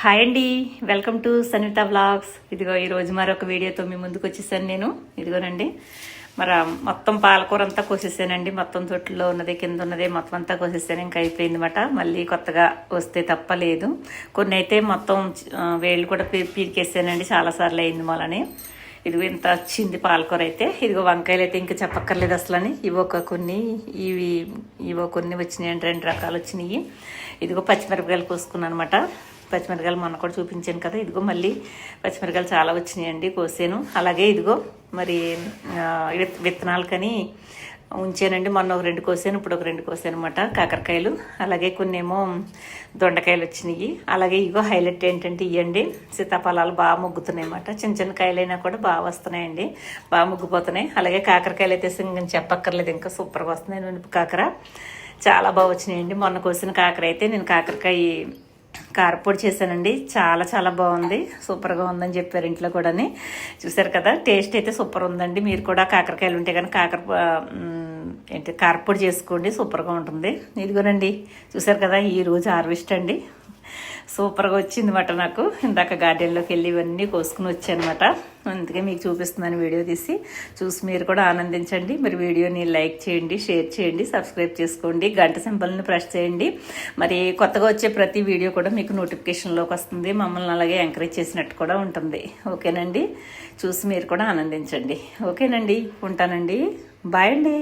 Hi అండి, welcome to Sanvitha vlogs. ఇదిగో ఈరోజు మరొక వీడియోతో మీ ముందుకు వచ్చేసాను నేను. ఇదిగోనండి, మొత్తం పాలకూర అంతా కోసేసానండి. మొత్తం తొట్టులో ఉన్నది, కింద ఉన్నది మొత్తం అంతా కోసేసాను. ఇంకా అయిపోయిందన్నమాట. మళ్ళీ కొత్తగా వస్తే తప్పలేదు. కొన్ని అయితే మొత్తం వేళ్ళు కూడా పీరికేసానండి. చాలాసార్లు అయింది మొలని. ఇదిగో ఇంత వచ్చింది పాలకూర అయితే. ఇదిగో వంకాయలు అయితే ఇంకా చెప్పక్కర్లేదు అసలని. ఇవో కొన్ని వచ్చినాయండి, 2 రకాలు వచ్చినాయి. ఇదిగో పచ్చిమిరపకాయలు కోసుకున్నాను అనమాట. పచ్చిమిరకాయలు మొన్న కూడా చూపించాను కదా. ఇదిగో మళ్ళీ పచ్చిమిరకాయలు చాలా వచ్చినాయండి, కోసాను. అలాగే ఇదిగో మరి విత్తనాలకని ఉంచానండి. మొన్న ఒక 2 కోసాను, ఇప్పుడు ఒక 2 కోసాను అనమాట కాకరకాయలు. అలాగే కొన్ని ఏమో దొండకాయలు వచ్చినాయి. అలాగే ఇగో హైలైట్ ఏంటంటే ఇవ్వండి, సీతాఫలాలు బాగా మొగ్గుతున్నాయి అన్నమాట. చిన్న చిన్న కాయలైనా కూడా బాగా వస్తున్నాయండి, బాగా మొగ్గిపోతున్నాయి. అలాగే కాకరకాయలు అయితే ఇంకా చెప్పక్కర్లేదు, ఇంకా సూపర్గా వస్తున్నాయి. నునుపు కాకర చాలా బాగా వచ్చినాయండి. మొన్న కోసిన కాకర అయితే నేను కాకరకాయ కారపొడి చేశానండి. చాలా చాలా బాగుంది, సూపర్గా ఉందని చెప్పారు ఇంట్లో కూడాని. చూసారు కదా, టేస్ట్ అయితే సూపర్ ఉందండి. మీరు కూడా కాకరకాయలు ఉంటే కానీ కారపొడి చేసుకోండి, సూపర్గా ఉంటుంది. ఇదిగోనండి, చూసారు కదా, ఈరోజు హార్వెస్ట్ అండి. సూపర్గా వచ్చిందన్నమాట. నాకు ఇందాక గార్డెన్లోకి వెళ్ళి ఇవన్నీ కోసుకుని వచ్చానమాట. అందుకే మీకు చూపిస్తున్నాను వీడియో తీసి. చూసి మీరు కూడా ఆనందించండి. మరి వీడియోని లైక్ చేయండి, షేర్ చేయండి, సబ్స్క్రైబ్ చేసుకోండి, గంట సింబల్ని ప్రెస్ చేయండి. మరి కొత్తగా వచ్చే ప్రతి వీడియో కూడా మీకు నోటిఫికేషన్లోకి వస్తుంది. మమ్మల్ని అలాగే ఎంకరేజ్ చేసినట్టు కూడా ఉంటుంది. ఓకేనండి, చూసి మీరు కూడా ఆనందించండి. ఓకేనండి, ఉంటానండి. బాయ్ అండి.